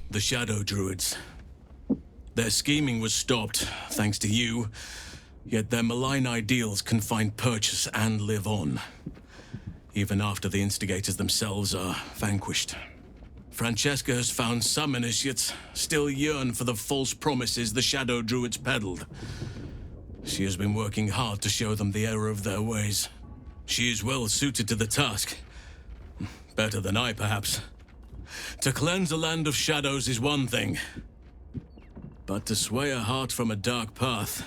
The Shadow Druids. Their scheming was stopped, thanks to you, yet their malign ideals can find purchase and live on, even after the instigators themselves are vanquished. Francesca has found some initiates still yearn for the false promises the Shadow Druids peddled. She has been working hard to show them the error of their ways. She is well suited to the task. Better than I, perhaps. To cleanse a land of shadows is one thing, but to sway a heart from a dark path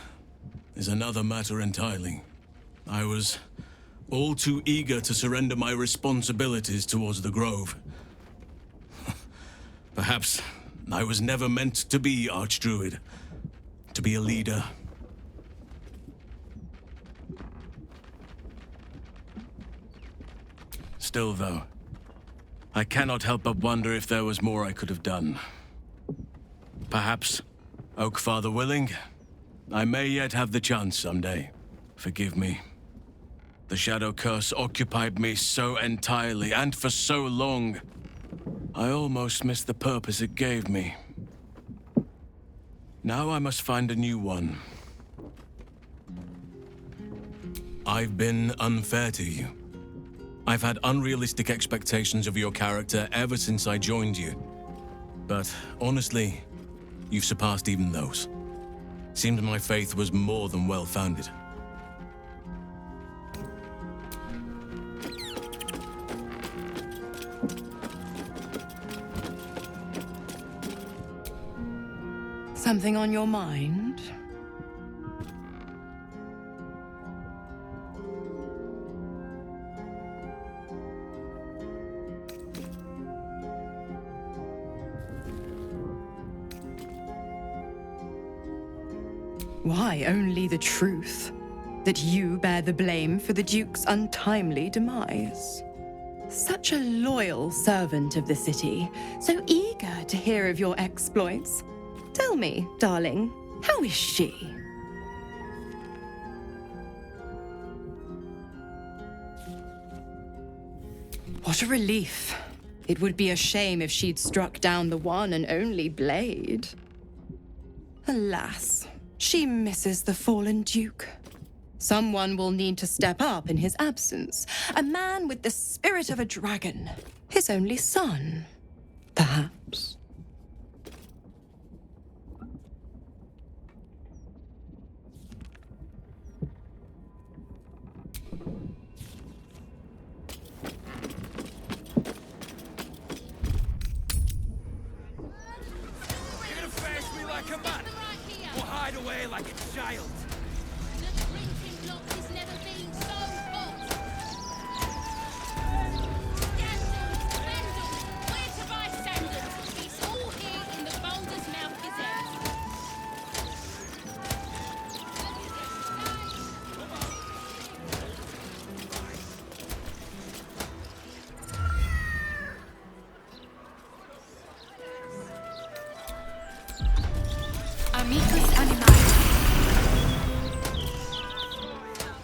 is another matter entirely. I was all too eager to surrender my responsibilities towards the Grove. Perhaps I was never meant to be Archdruid, to be a leader. Still, though, I cannot help but wonder if there was more I could have done. Perhaps, Oakfather willing, I may yet have the chance someday. Forgive me. The Shadow Curse occupied me so entirely and for so long, I almost missed the purpose it gave me. Now I must find a new one. I've been unfair to you. I've had unrealistic expectations of your character ever since I joined you. But honestly, you've surpassed even those. Seems my faith was more than well-founded. Something on your mind? Why only the truth? That you bear the blame for the Duke's untimely demise. Such a loyal servant of the city, so eager to hear of your exploits. Tell me, darling, how is she? What a relief. It would be a shame if she'd struck down the one and only blade. Alas, she misses the fallen Duke. Someone will need to step up in his absence. A man with the spirit of a dragon. His only son, perhaps.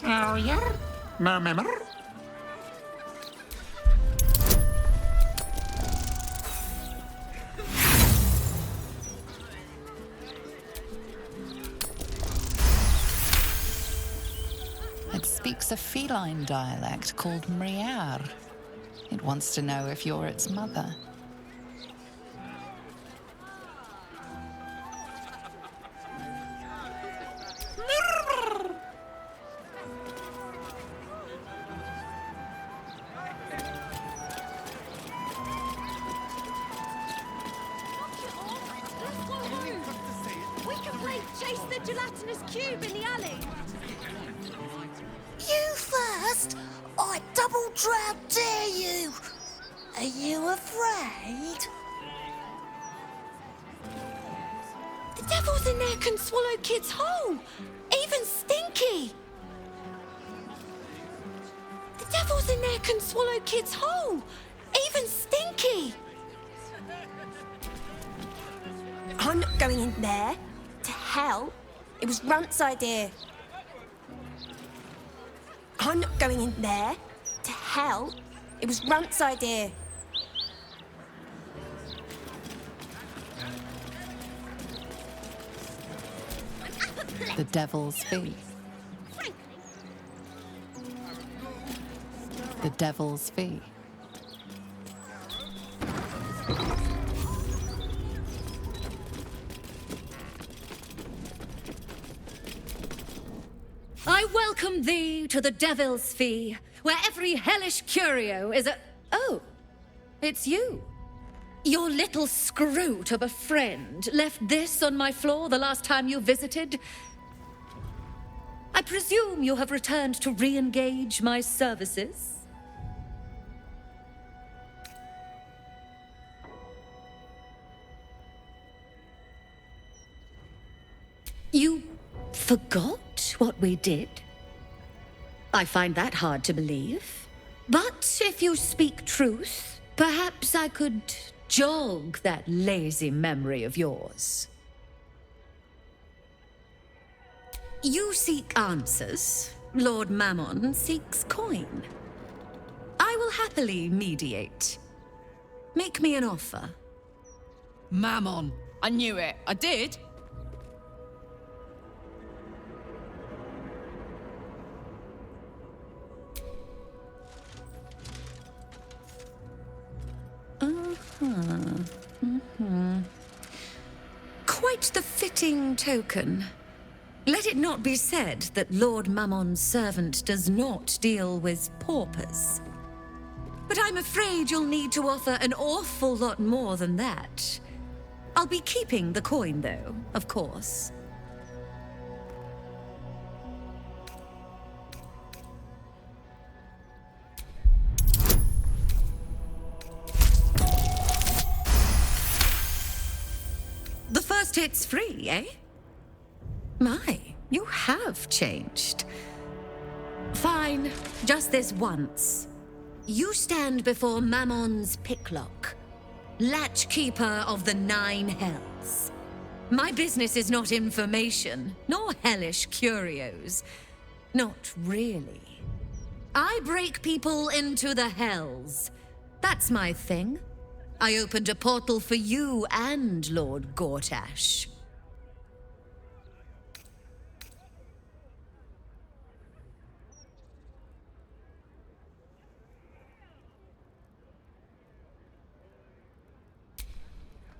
Oh, yeah? Remember? It speaks a feline dialect called Mriar. It wants to know if you're its mother. Chase the gelatinous cube in the alley. You first? I double-drow dare you. Are you afraid? The devils in there can swallow kids whole, even Stinky. The devils in there can swallow kids whole, even Stinky. I'm not going in there. To hell. It was Runt's idea. I'm not going in there. To hell. It was Runt's idea. The devil's fee. The devil's fee. I welcome thee to the Devil's Fee, where every hellish curio is a... Oh, it's you. Your little scroot of a friend left this on my floor the last time you visited. I presume you have returned to re-engage my services? You forgot what we did? I find that hard to believe. But if you speak truth, perhaps I could jog that lazy memory of yours. You seek answers. Lord Mammon seeks coin. I will happily mediate. Make me an offer. Mammon. I knew it. I did. Quite the fitting token. Let it not be said that Lord Mammon's servant does not deal with paupers. But I'm afraid you'll need to offer an awful lot more than that. I'll be keeping the coin, though, of course. The first hit's free, eh? My, you have changed. Fine, just this once. You stand before Mammon's picklock, latchkeeper of the 9 hells. My business is not information, nor hellish curios. Not really. I break people into the hells. That's my thing. I opened a portal for you and Lord Gortash.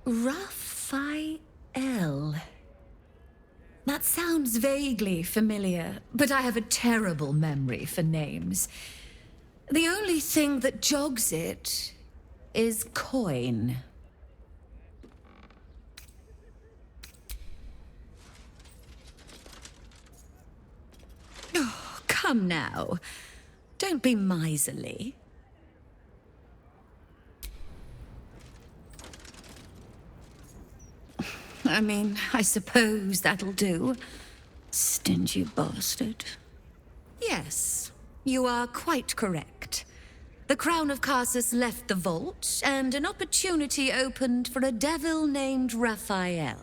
Raphael. That sounds vaguely familiar, but I have a terrible memory for names. The only thing that jogs it is coin. Oh, come now. Don't be miserly. I mean, I suppose that'll do. Stingy bastard. Yes, you are quite correct. The Crown of Carsus left the vault, and an opportunity opened for a devil named Raphael.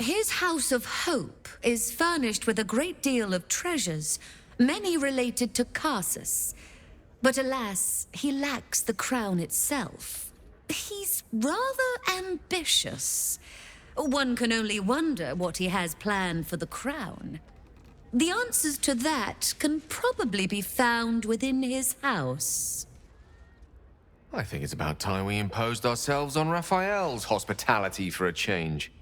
His House of Hope is furnished with a great deal of treasures, many related to Carsus. But alas, he lacks the crown itself. He's rather ambitious. One can only wonder what he has planned for the crown. The answers to that can probably be found within his house. I think it's about time we imposed ourselves on Raphael's hospitality for a change.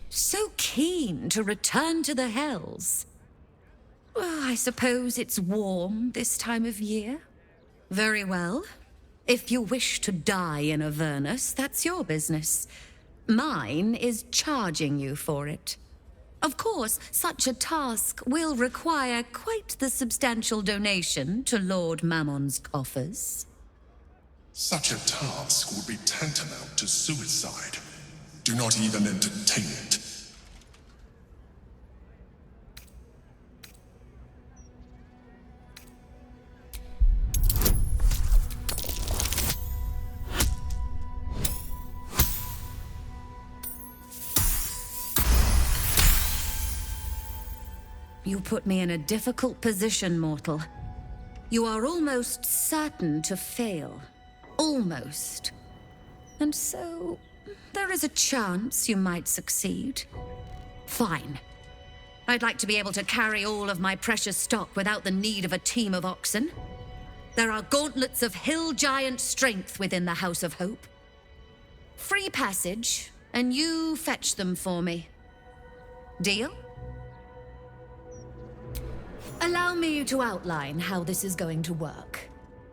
So keen to return to the hells. Well, I suppose it's warm this time of year. Very well. If you wish to die in Avernus, that's your business. Mine is charging you for it. Of course, such a task will require quite the substantial donation to Lord Mammon's coffers. Such a task would be tantamount to suicide. Do not even entertain it. You put me in a difficult position, mortal. You are almost certain to fail. Almost. And so, there is a chance you might succeed. Fine. I'd like to be able to carry all of my precious stock without the need of a team of oxen. There are gauntlets of hill giant strength within the House of Hope. Free passage, and you fetch them for me. Deal? Allow me to outline how this is going to work.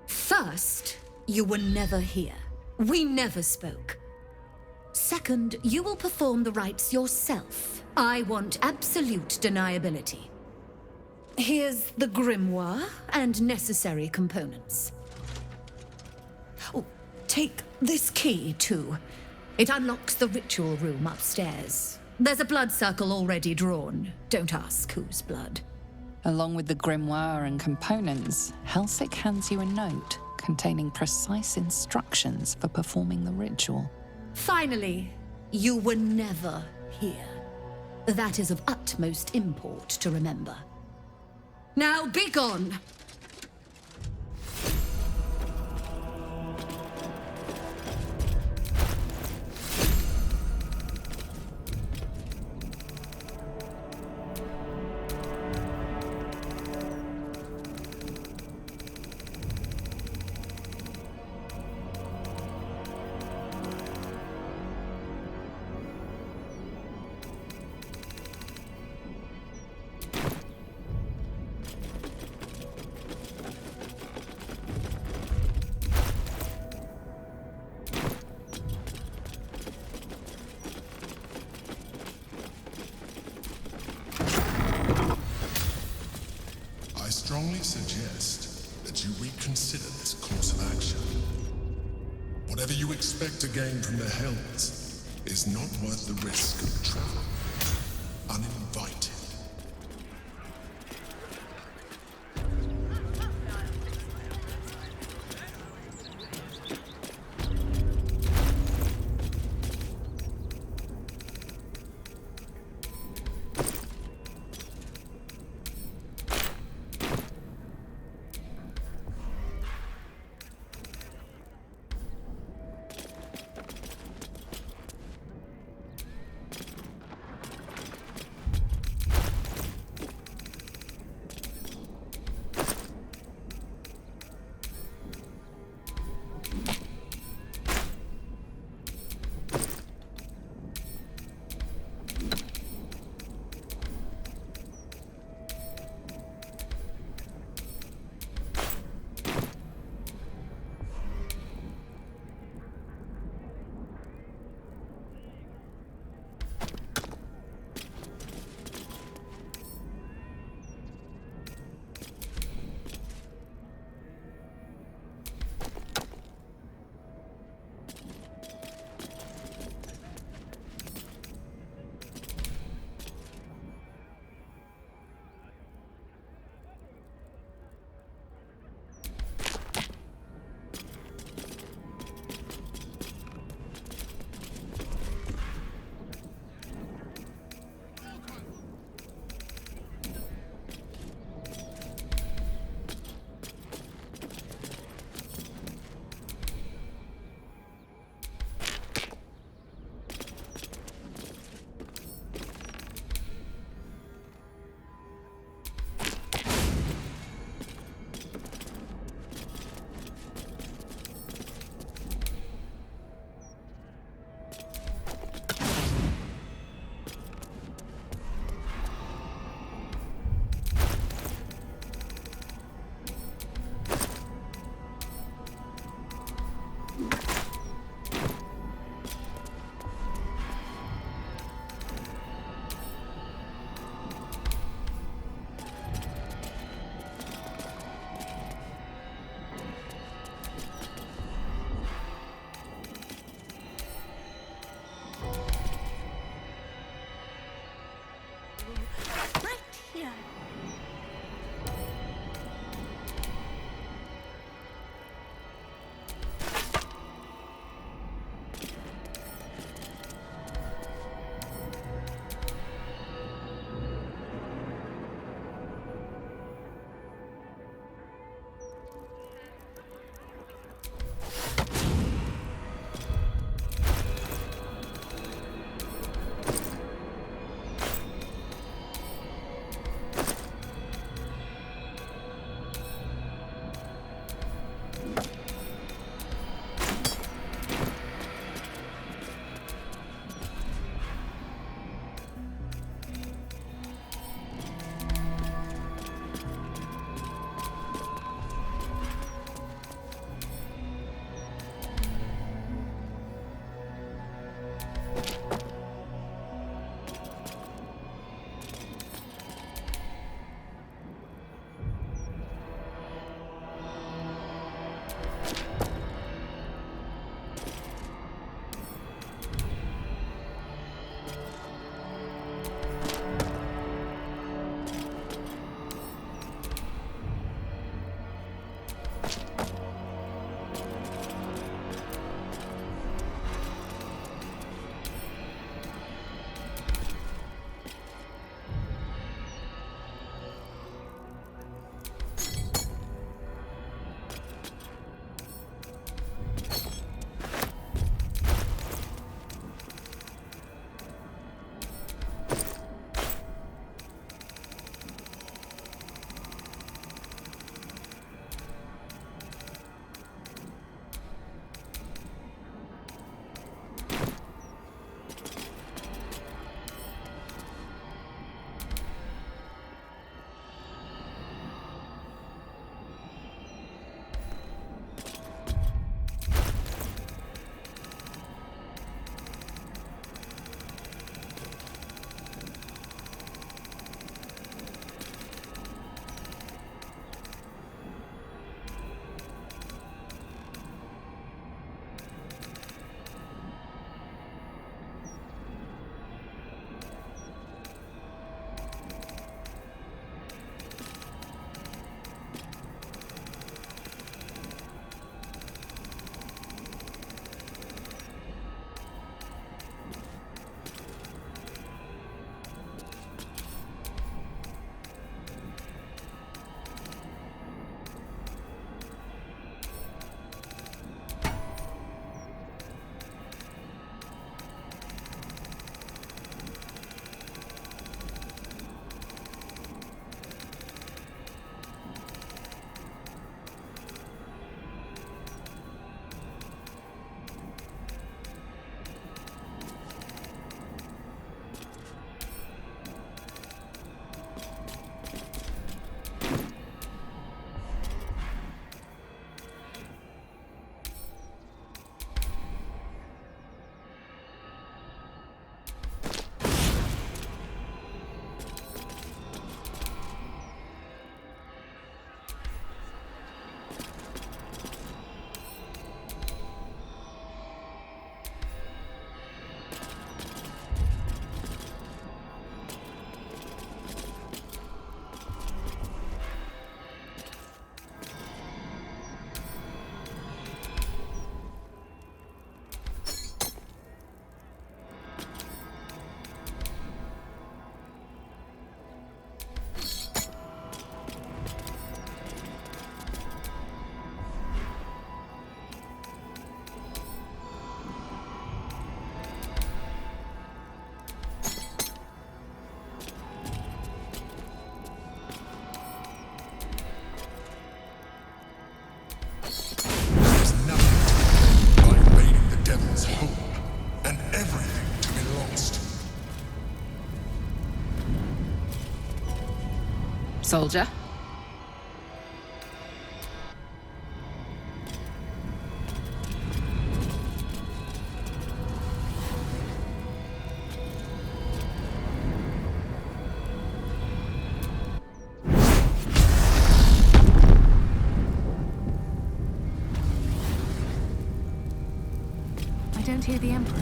First, you were never here. We never spoke. Second, you will perform the rites yourself. I want absolute deniability. Here's the grimoire and necessary components. Oh, take this key, too. It unlocks the ritual room upstairs. There's a blood circle already drawn. Don't ask whose blood. Along with the grimoire and components, Helsik hands you a note containing precise instructions for performing the ritual. Finally, you were never here. That is of utmost import to remember. Now be gone! I strongly suggest that you reconsider this course of action. Whatever you expect to gain from the Hells is not worth the risk of travel uninvited. soldier. I don't hear the Emperor.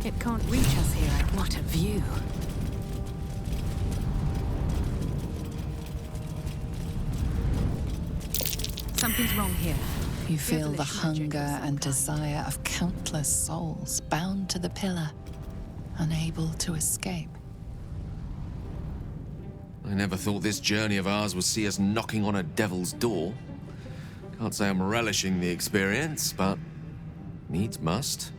It can't reach us here. What a view. Something's wrong here. You feel the hunger and desire of countless souls bound to the pillar, unable to escape. I never thought this journey of ours would see us knocking on a devil's door. Can't say I'm relishing the experience, but needs must.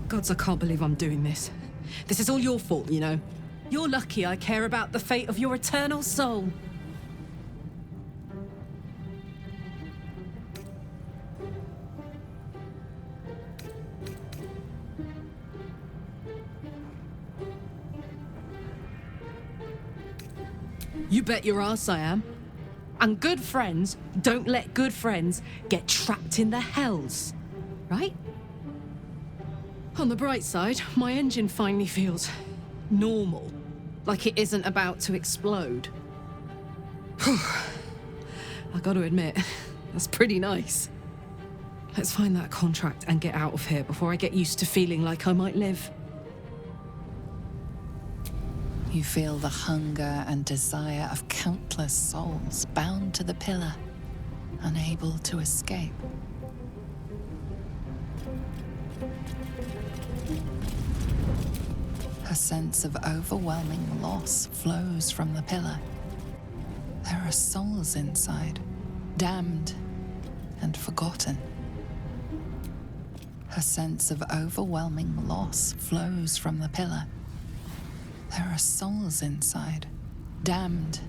Gods, I can't believe I'm doing this. This is all your fault, you know. You're lucky I care about the fate of your eternal soul. You bet your ass I am. And good friends don't let good friends get trapped in the hells. Right? On the bright side, my engine finally feels normal. Like it isn't about to explode. I gotta admit, that's pretty nice. Let's find that contract and get out of here before I get used to feeling like I might live. You feel the hunger and desire of countless souls bound to the pillar, unable to escape. A sense of overwhelming loss flows from the pillar. There are souls inside, damned and forgotten. A sense of overwhelming loss flows from the pillar. There are souls inside, damned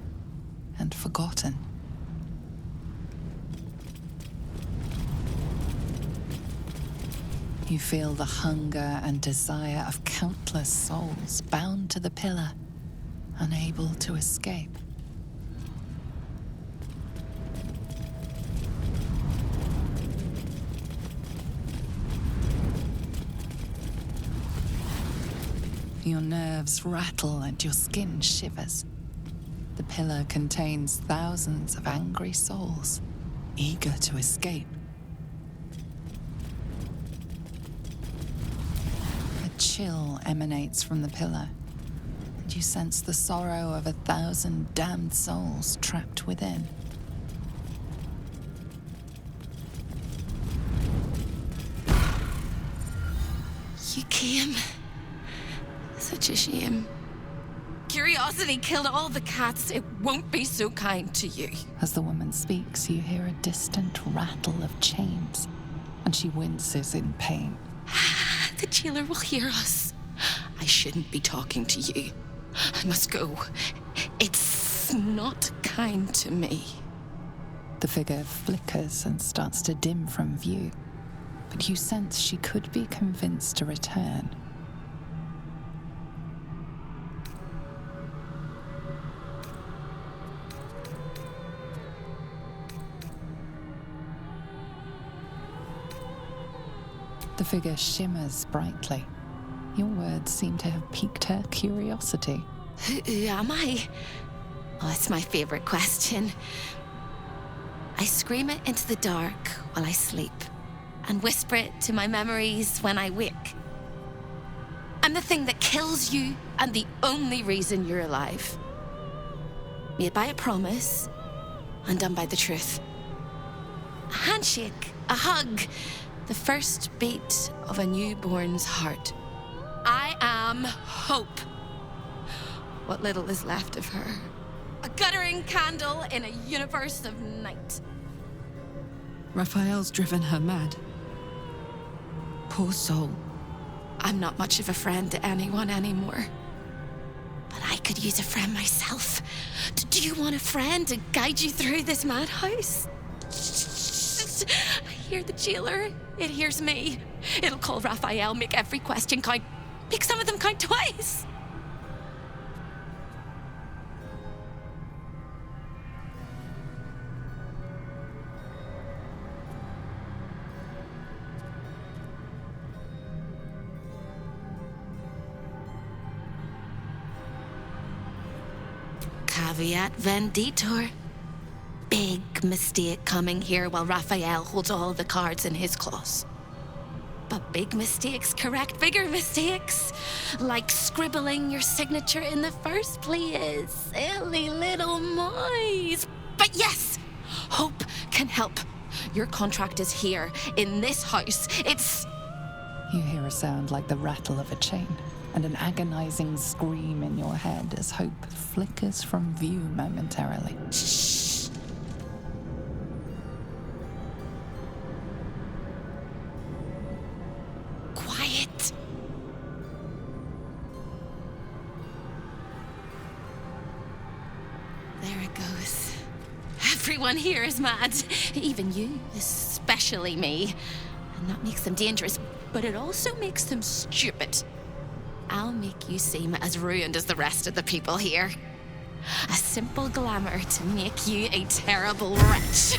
and forgotten. You feel the hunger and desire of countless souls bound to the pillar, unable to escape. Your nerves rattle and your skin shivers. The pillar contains thousands of angry souls, eager to escape. A chill emanates from the pillar, and you sense the sorrow of 1,000 damned souls trapped within. You came. Such a shame. Curiosity killed all the cats. It won't be so kind to you. As the woman speaks, you hear a distant rattle of chains, and she winces in pain. The jailer will hear us. I shouldn't be talking to you. I must go. It's not kind to me. The figure flickers and starts to dim from view, but you sense she could be convinced to return. The figure shimmers brightly. Your words seem to have piqued her curiosity. Who am I? Oh, it's my favorite question. I scream it into the dark while I sleep, and whisper it to my memories when I wake. I'm the thing that kills you, and the only reason you're alive. Made by a promise, undone by the truth. A handshake, a hug, the first beat of a newborn's heart. I am hope. What little is left of her. A guttering candle in a universe of night. Raphael's driven her mad. Poor soul. I'm not much of a friend to anyone anymore. But I could use a friend myself. Do you want a friend to guide you through this madhouse? I hear the jailer. It hears me. It'll call Raphael, make every question count. Make some of them count twice. Caveat venditor. Big mistake coming here while Raphael holds all the cards in his claws. But big mistakes correct bigger mistakes. Like scribbling your signature in the first place. Silly little mice. But yes, hope can help. Your contract is here, in this house. It's... You hear a sound like the rattle of a chain, and an agonizing scream in your head as hope flickers from view momentarily. Shh. Quiet. There it goes. Everyone here is mad. Even you, especially me. And that makes them dangerous, but it also makes them stupid. I'll make you seem as ruined as the rest of the people here. A simple glamour to make you a terrible wretch.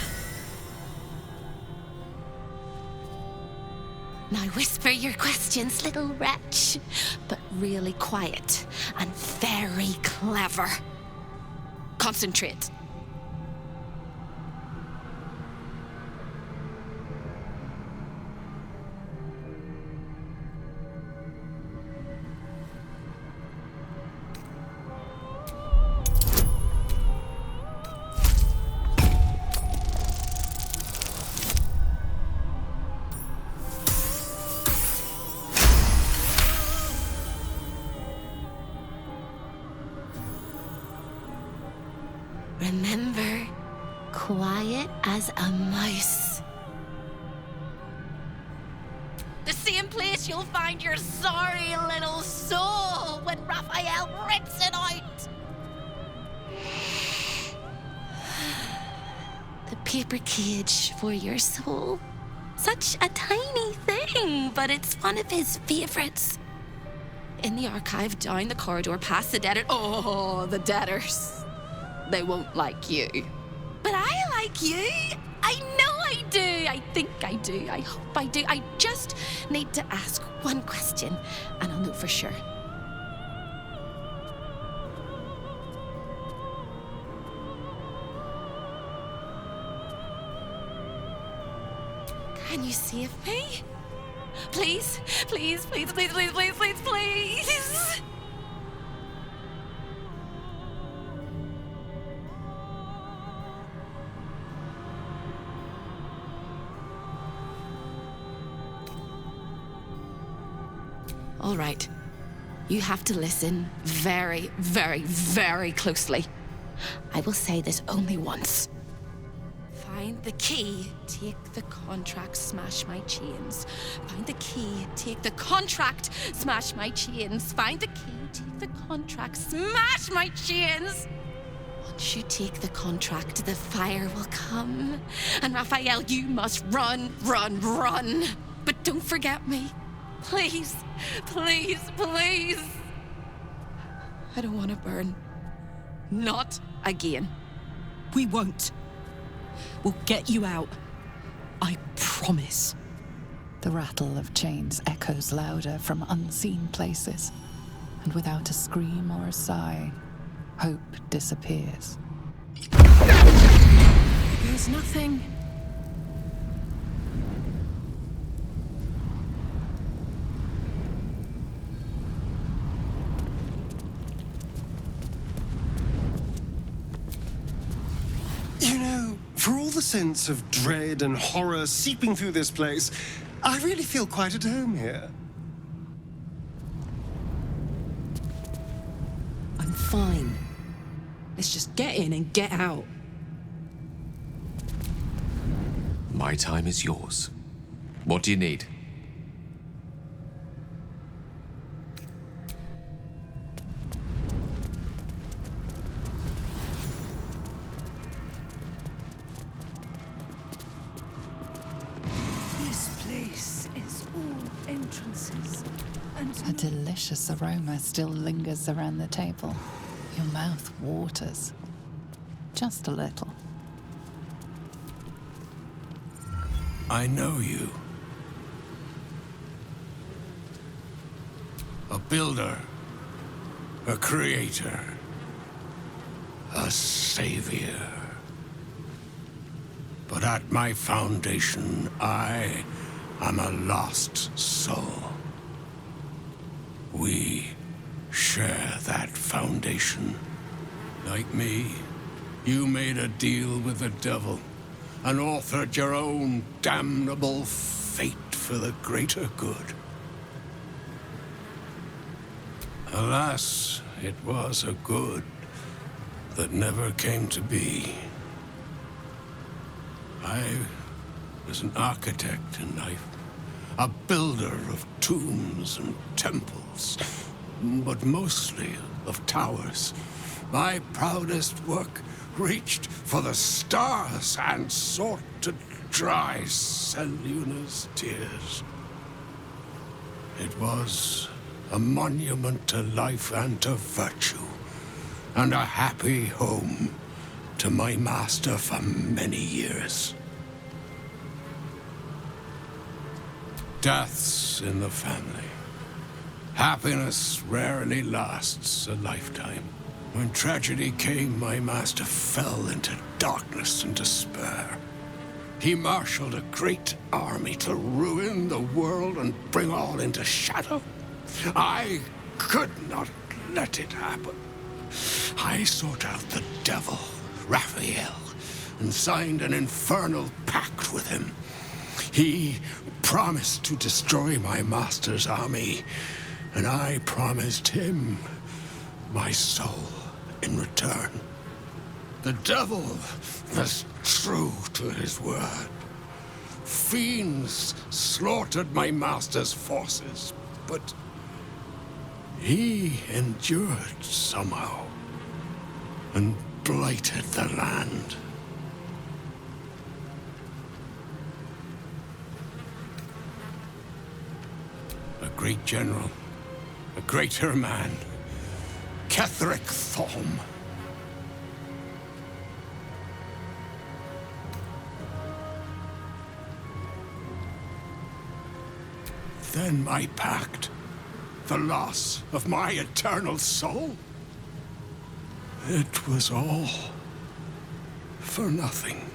Now whisper your questions, little wretch, but really quiet and very clever. Concentrate. Remember, quiet as a mouse. The same place you'll find your sorry little soul when Raphael rips it out. The paper cage for your soul. Such a tiny thing, but it's one of his favorites. In the archive, down the corridor, past the debtor. Oh, the debtors. They won't like you. But I like you. I know I do. I think I do. I hope I do. I just need to ask one question, and I'll know for sure. Can you save me? Please, please, please, please, please, please, please, please. All right. You have to listen very, very, very closely. I will say this only once. Find the key, take the contract, smash my chains. Find the key, take the contract, smash my chains. Find the key, take the contract, smash my chains. Once you take the contract, the fire will come. And Raphael, you must run, run, run. But don't forget me. Please, please, please. I don't want to burn. Not again. We won't. We'll get you out. I promise. The rattle of chains echoes louder from unseen places, and without a scream or a sigh, hope disappears. There's nothing. For all the sense of dread and horror seeping through this place, I really feel quite at home here. I'm fine. Let's just get in and get out. My time is yours. What do you need? A delicious aroma still lingers around the table. Your mouth waters. Just a little. I know you. A builder. A creator. a savior. But at my foundation, I am a lost soul. We share that foundation. Like me, you made a deal with the devil and authored your own damnable fate for the greater good. Alas, it was a good that never came to be. I was an architect in life, a builder of tombs and temples, but mostly of towers. My proudest work reached for the stars and sought to dry Selûne's tears. It was a monument to life and to virtue, and a happy home to my master for many years. Deaths in the family. Happiness rarely lasts a lifetime. When tragedy came, my master fell into darkness and despair. He marshaled a great army to ruin the world and bring all into shadow. I could not let it happen. I sought out the devil, Raphael, and signed an infernal pact with him. He promised to destroy my master's army, and I promised him my soul in return. The devil was true to his word. Fiends slaughtered my master's forces, but he endured somehow and blighted the land. A great general, a greater man, Ketheric Thorm. Then my pact, the loss of my eternal soul. It was all for nothing.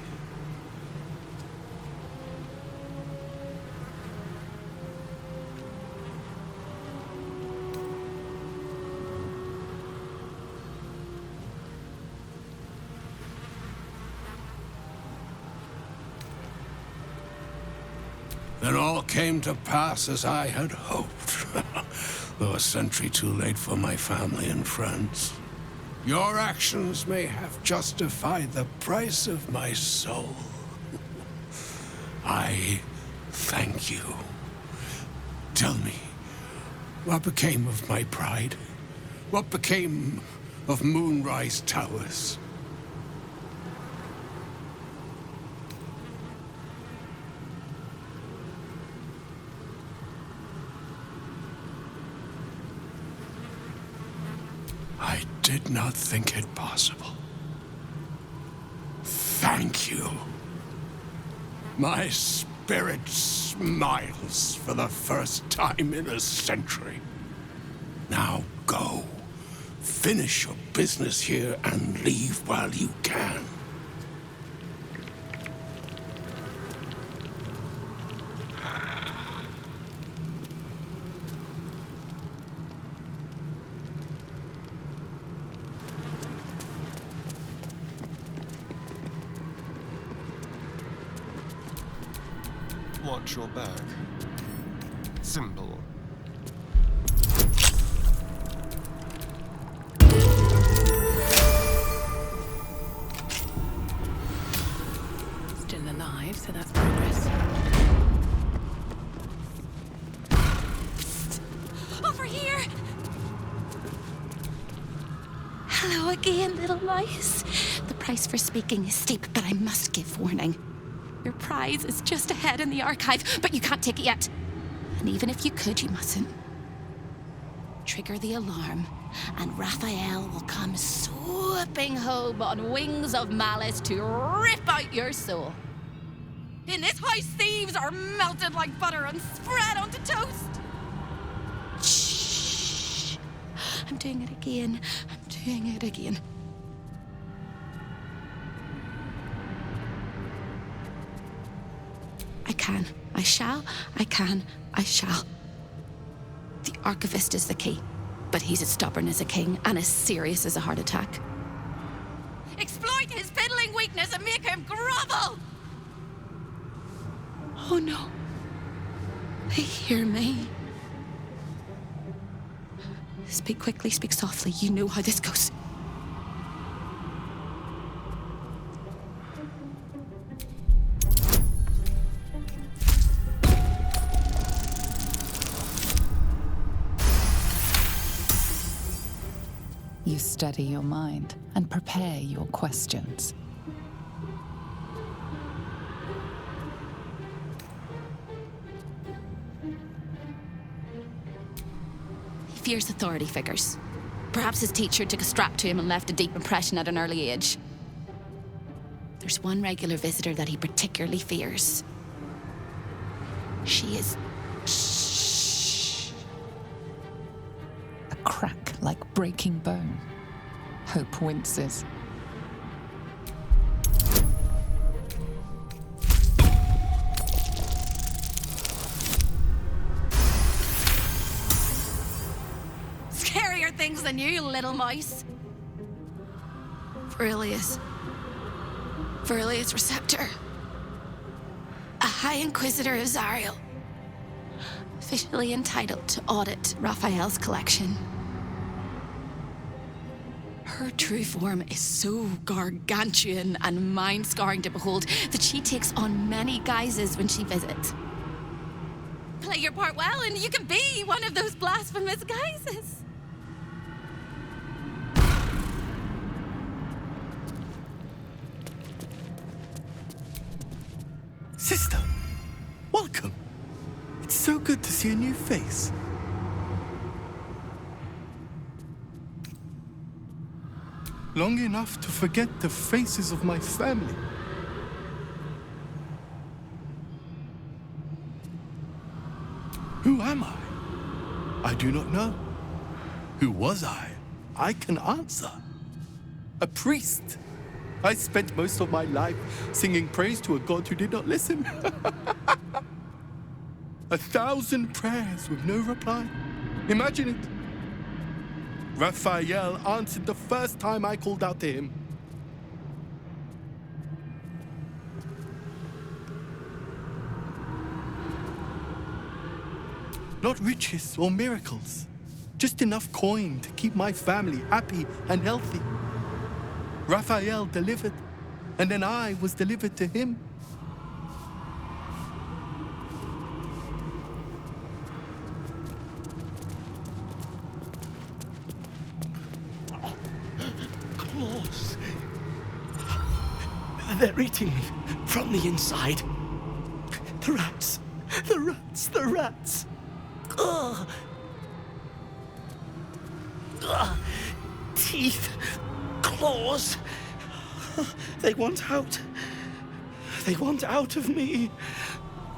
Then all came to pass as I had hoped, though a century too late for my family and friends. Your actions may have justified the price of my soul. I thank you. Tell me, what became of my pride? What became of Moonrise Towers? I did not think it possible. Thank you. My spirit smiles for the first time in a century. Now go. Finish your business here and leave while you can. Watch your back. Simple. Still alive, so that's progress. Over here! Hello again, little mice. The price for speaking is steep, but I must give warning. Your prize is just ahead in the archive, but you can't take it yet. And even if you could, you mustn't. Trigger the alarm, and Raphael will come swooping home on wings of malice to rip out your soul. In this house, thieves are melted like butter and spread onto toast. Shh. I'm doing it again. I'm doing it again. can. I shall, I can, I shall. The Archivist is the key, but he's as stubborn as a king and as serious as a heart attack. Exploit his fiddling weakness and make him grovel! Oh no. They hear me. Speak quickly, speak softly. You know how this goes. You steady your mind and prepare your questions. He fears authority figures. Perhaps his teacher took a strap to him and left a deep impression at an early age. There's one regular visitor that he particularly fears. She is... Shh. A crack like breaking bone. Hope winces. Scarier things than you, little mice. Verilius Receptor. A High Inquisitor of Zariel. Officially entitled to audit Raphael's collection. Her true form is so gargantuan and mind-scarring to behold that she takes on many guises when she visits. Play your part well and you can be one of those blasphemous guises. Sister, welcome. It's so good to see a new face. Long enough to forget the faces of my family. Who am I? I do not know. Who was I? I can answer. A priest. I spent most of my life singing praise to a god who did not listen. 1,000 prayers with no reply. Imagine it. Raphael answered the first time I called out to him. Not riches or miracles, just enough coin to keep my family happy and healthy. Raphael delivered, and then I was delivered to him. Claws. They're eating me from the inside. The rats. The rats. The rats. Ugh. Ugh. Teeth. Claws. They want out. They want out of me.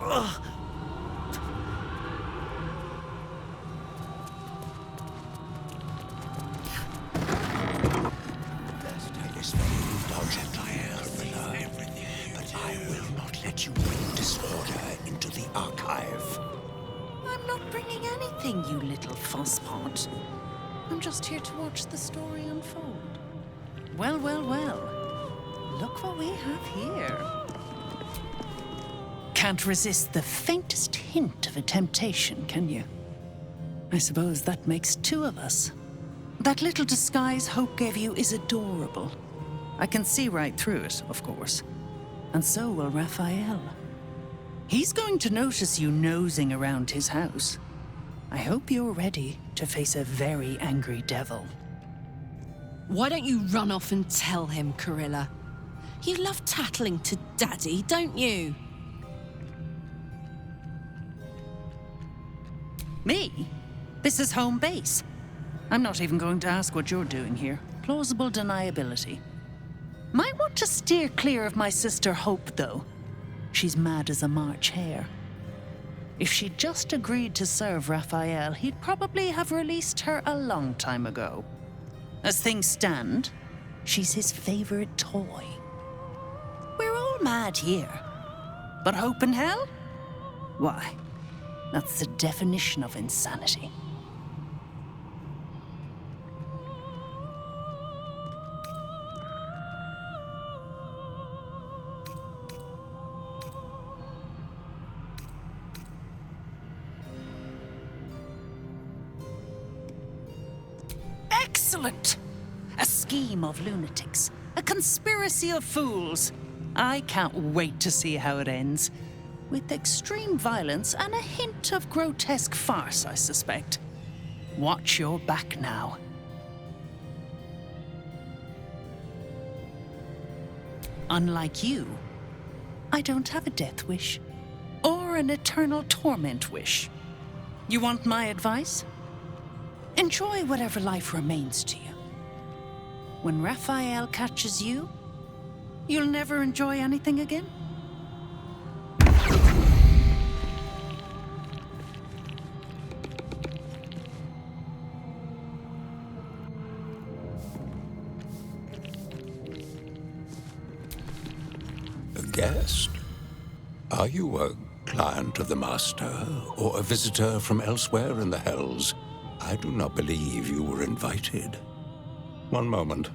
Ugh. But I will not let you bring disorder into the archive. I'm not bringing anything, you little fusspot. I'm just here to watch the story unfold. Well, well, well. Look what we have here. Can't resist the faintest hint of a temptation, can you? I suppose that makes two of us. That little disguise Hope gave you is adorable. I can see right through it, of course. And so will Raphael. He's going to notice you nosing around his house. I hope you're ready to face a very angry devil. Why don't you run off and tell him, Corilla? You love tattling to Daddy, don't you? Me? This is home base. I'm not even going to ask what you're doing here. Plausible deniability. Might want to steer clear of my sister Hope, though. She's mad as a March hare. If she'd just agreed to serve Raphael, he'd probably have released her a long time ago. As things stand, she's his favorite toy. We're all mad here. But Hope and Hell? Why? That's the definition of insanity. Excellent! A scheme of lunatics. A conspiracy of fools. I can't wait to see how it ends. With extreme violence and a hint of grotesque farce, I suspect. Watch your back now. Unlike you, I don't have a death wish. Or an eternal torment wish. You want my advice? Enjoy whatever life remains to you. When Raphael catches you, you'll never enjoy anything again? A guest? Are you a client of the Master, or a visitor from elsewhere in the Hells? I do not believe you were invited. One moment.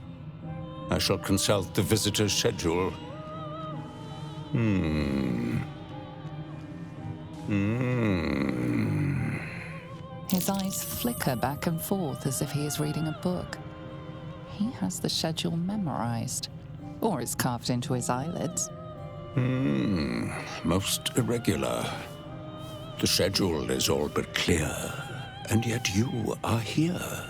I shall consult the visitor's schedule. His eyes flicker back and forth as if he is reading a book. He has the schedule memorized, or it's carved into his eyelids. Most irregular. The schedule is all but clear, and yet you are here.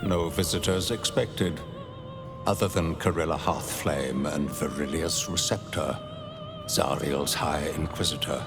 No visitors expected, other than Carilla Hearthflame and Virilius Receptor, Zariel's High Inquisitor.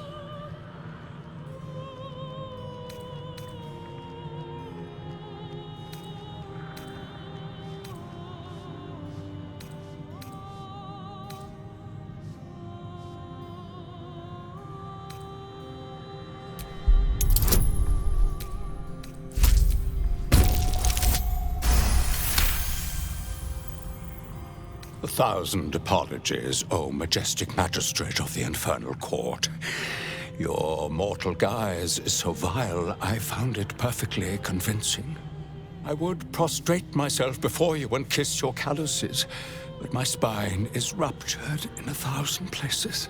A thousand apologies, O majestic magistrate of the Infernal Court. Your mortal guise is so vile, I found it perfectly convincing. I would prostrate myself before you and kiss your calluses, but my spine is ruptured in 1,000 places.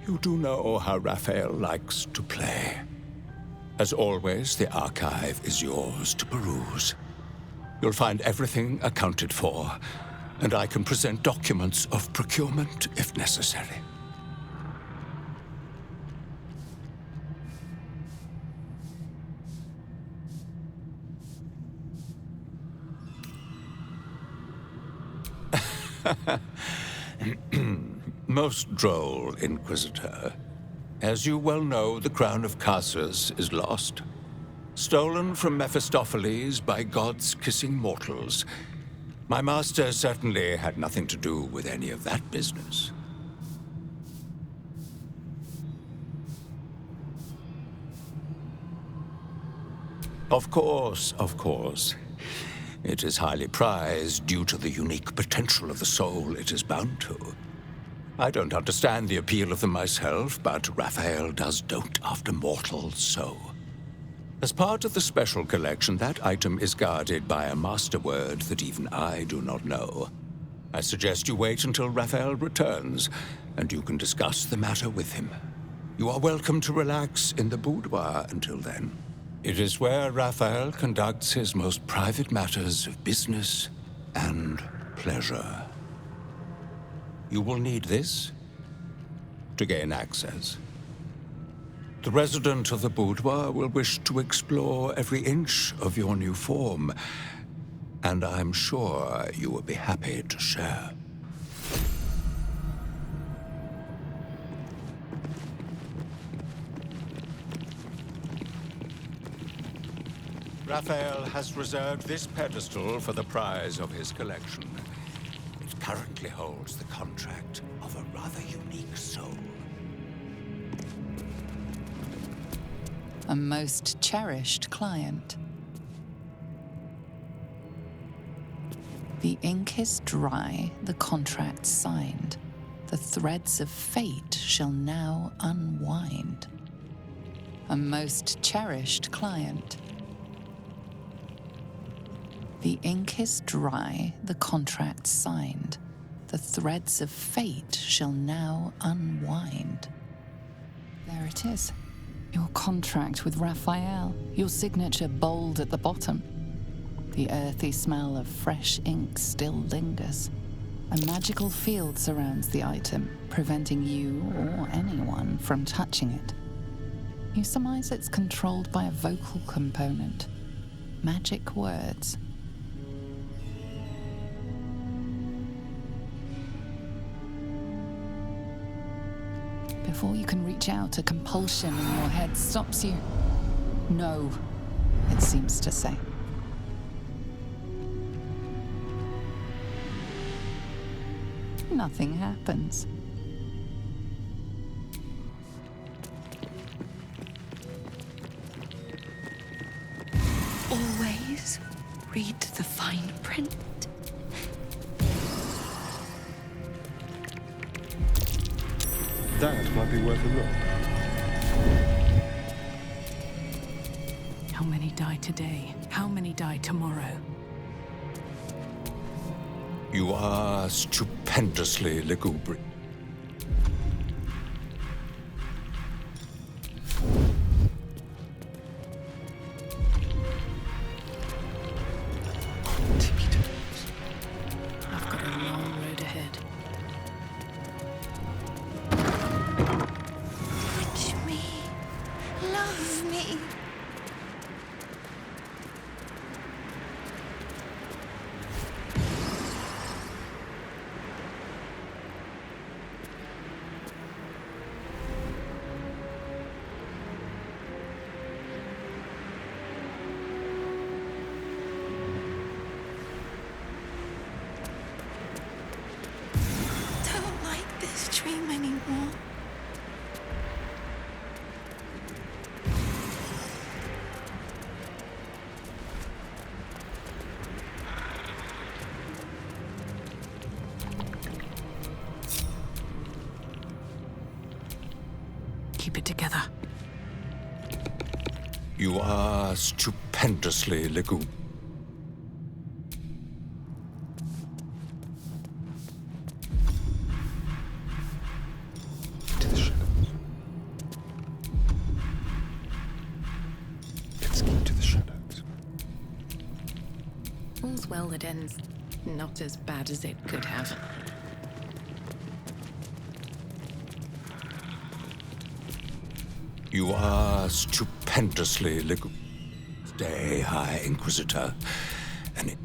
You do know how Raphael likes to play. As always, the archive is yours to peruse. You'll find everything accounted for, and I can present documents of procurement if necessary. Most droll, Inquisitor. As you well know, the crown of Casus is lost. Stolen from Mephistopheles by gods kissing mortals. My master certainly had nothing to do with any of that business. Of course, of course. It is highly prized due to the unique potential of the soul it is bound to. I don't understand the appeal of them myself, but Raphael does dote after mortals so. As part of the special collection, that item is guarded by a master word that even I do not know. I suggest you wait until Raphael returns, and you can discuss the matter with him. You are welcome to relax in the boudoir until then. It is where Raphael conducts his most private matters of business and pleasure. You will need this to gain access. The resident of the boudoir will wish to explore every inch of your new form, and I'm sure you will be happy to share. Raphael has reserved this pedestal for the prize of his collection. It currently holds the contract of a rather unique soul. A most cherished client. The ink is dry, the contract signed. The threads of fate shall now unwind. A most cherished client. The ink is dry, the contract signed. The threads of fate shall now unwind. There it is. Your contract with Raphael. Your signature bold at the bottom. The earthy smell of fresh ink still lingers. A magical field surrounds the item, preventing you or anyone from touching it. You surmise it's controlled by a vocal component. Magic words. Before you can reach out, a compulsion in your head stops you. No, it seems to say. Nothing happens. Always read the fine print. That might be worth a look. How many die today? How many die tomorrow? You are stupendously lugubrious. I've got a long road ahead. Touch me. Love me. Don't like this dream anymore. Keep it together. You are stupendously lugubrious. To the shadows. Let's keep to the shadows. All's well that ends not as bad as it could have. You are stupendously lugubrious. Stay, High Inquisitor, and it...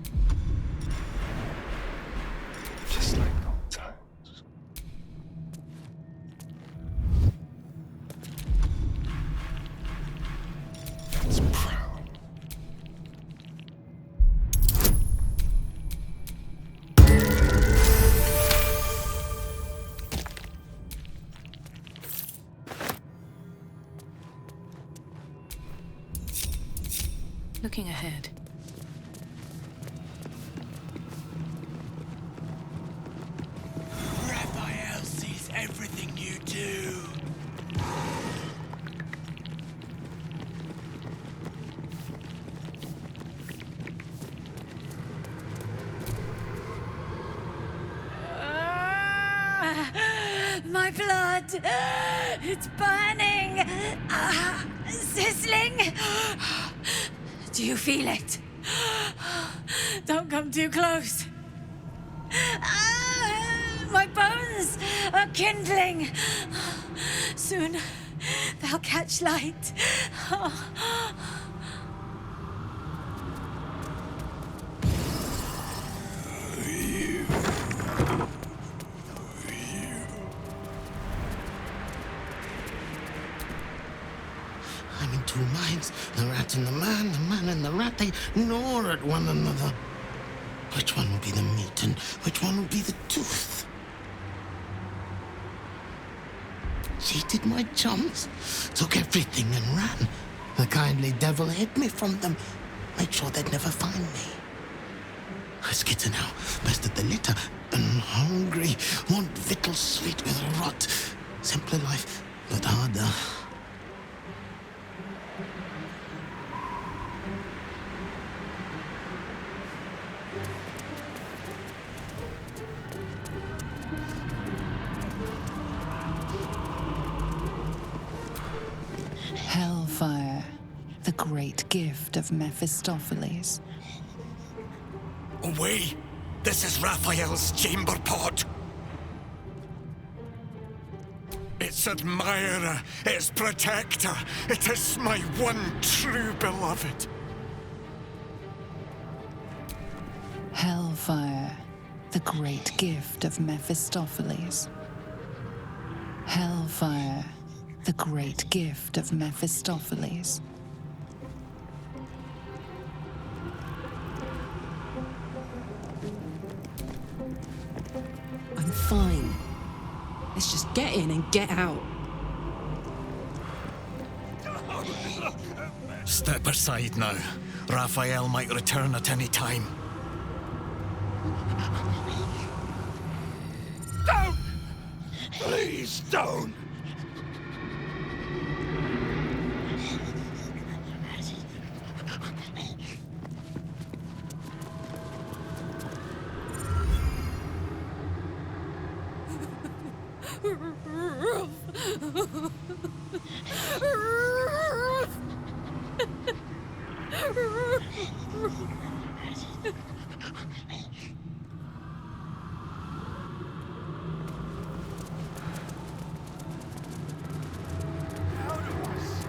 Just like old times. It's proud. Looking ahead. Raphael sees everything you do. My blood! It's burning! Sizzling! Do you feel it? Don't come too close. My bones are kindling. Soon they'll catch light. I'm in two minds. The rat and the man man and the rat, they gnaw at one another. Which one will be the meat and which one will be the tooth? Cheated my chums, took everything and ran. The kindly devil hid me from them, made sure they'd never find me. I skitter now, bested the litter, and hungry, want victuals sweet with rot. Simpler life, but harder. Hellfire, the great gift of Mephistopheles. Away! This is Raphael's chamber pot. Its admirer, its protector. It is my one true beloved. Hellfire, the great gift of Mephistopheles. Hellfire, the great gift of Mephistopheles. I'm fine. Let's just get in and get out. Step aside now. Raphael might return at any time. Don't! Please don't!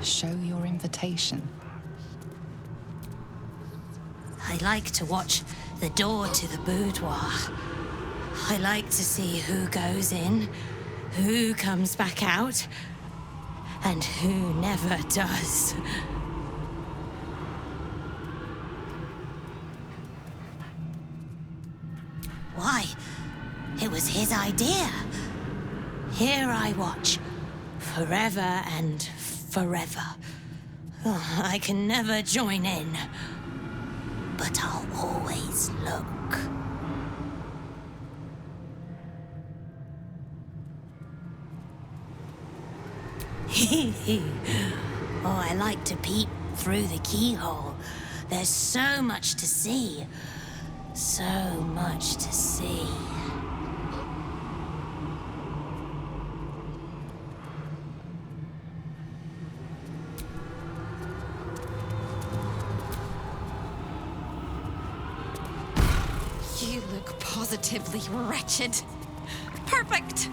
Show your invitation. I like to watch the door to the boudoir. I like to see who goes in, who comes back out, and who never does. Why? It was his idea. Here I watch, forever and forever. Oh, I can never join in, but I'll always look. Oh, I like to peep through the keyhole. There's so much to see. So much to see. You look positively wretched. Perfect!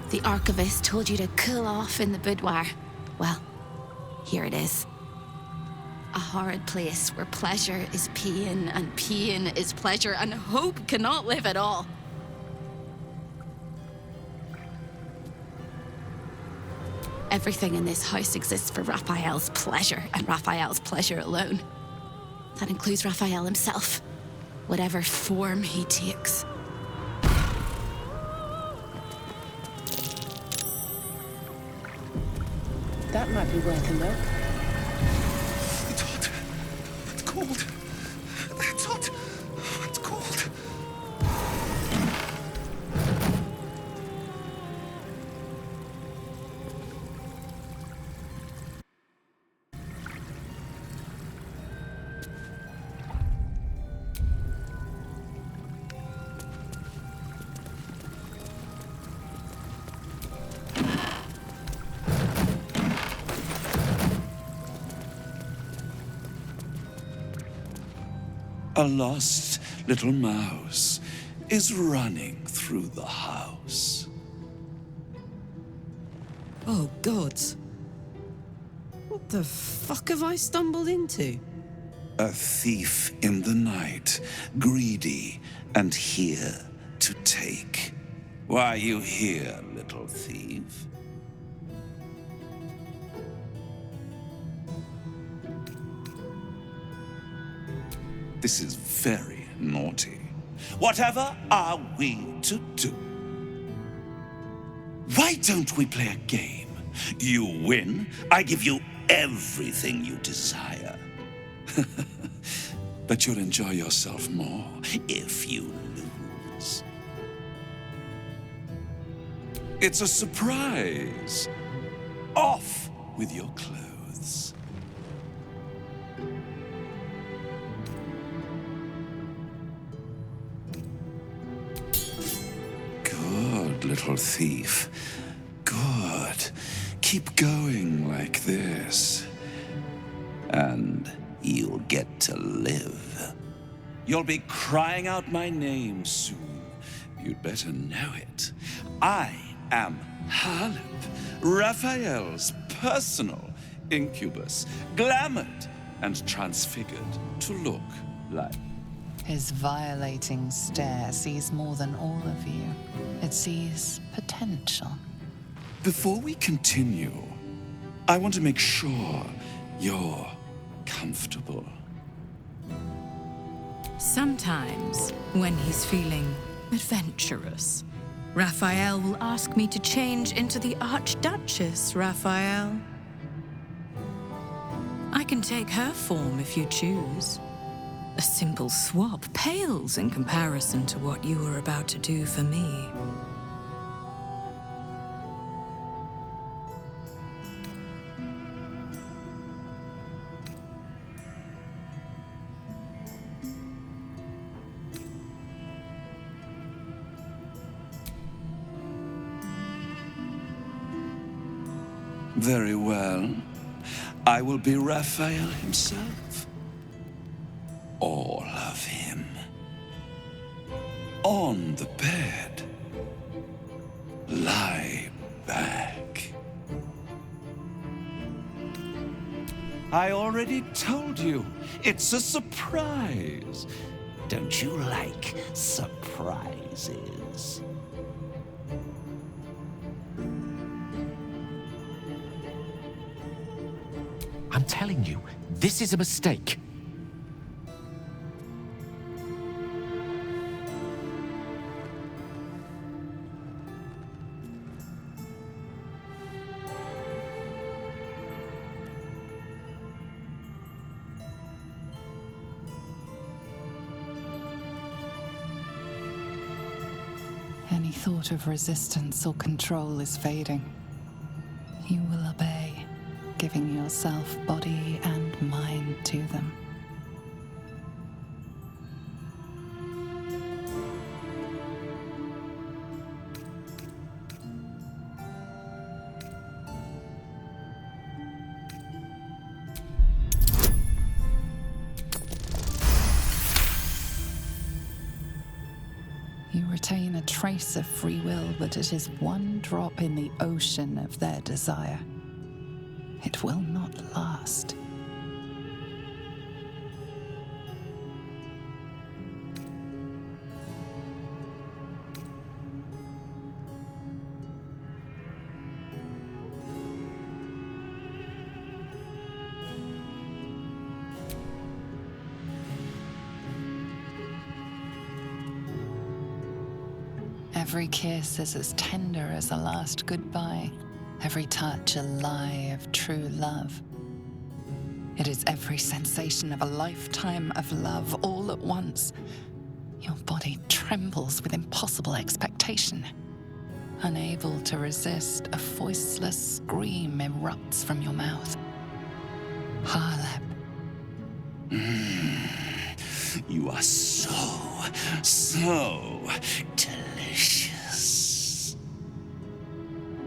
The archivist told you to cool off in the boudoir. Well, here it is. A horrid place where pleasure is pain and pain is pleasure and hope cannot live at all. Everything in this house exists for Raphael's pleasure and Raphael's pleasure alone. That includes Raphael himself, whatever form he takes. That might be worth a look. It's hot. It's cold. It's hot. It's cold. A lost little mouse is running through the house. Oh, gods. What the fuck have I stumbled into? A thief in the night, greedy and here to take. Why are you here, little thief? This is very naughty. Whatever are we to do? Why don't we play a game? You win, I give you everything you desire. But you'll enjoy yourself more if you lose. It's a surprise. Off with your clothes. Good, little thief. Good. Keep going like this. And you'll get to live. You'll be crying out my name soon. You'd better know it. I am Harlip, Raphael's personal incubus, glamored and transfigured to look like. His violating stare sees more than all of you. It sees potential. Before we continue, I want to make sure you're comfortable. Sometimes, when he's feeling adventurous, Raphael will ask me to change into the Archduchess, Raphael. I can take her form if you choose. A simple swap pales in comparison to what you were about to do for me. Very well. I will be Raphael himself. All of him. On the bed. Lie back. I already told you, it's a surprise. Don't you like surprises? I'm telling you, this is a mistake. Any thought of resistance or control is fading. You will obey, giving yourself body and mind to them. You retain a trace of free will, but it is one drop in the ocean of their desire. It will not last. Every kiss is as tender as a last goodbye. Every touch a lie of true love. It is every sensation of a lifetime of love all at once. Your body trembles with impossible expectation. Unable to resist, a voiceless scream erupts from your mouth. Harlip. You are so delicious.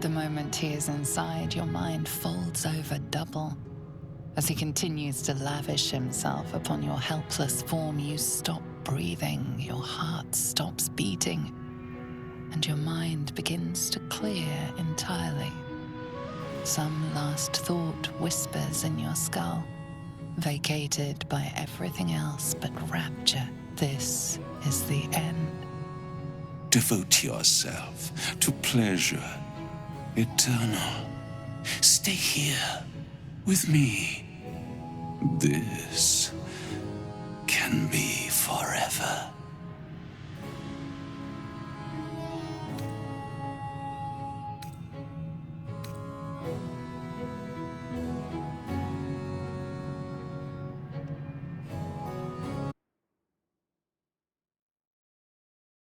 The moment he is inside, your mind folds over double. As he continues to lavish himself upon your helpless form, you stop breathing, your heart stops beating, and your mind begins to clear entirely. Some last thought whispers in your skull, vacated by everything else but rapture. This is the end. Devote yourself to pleasure eternal. Stay here with me. This can can be forever.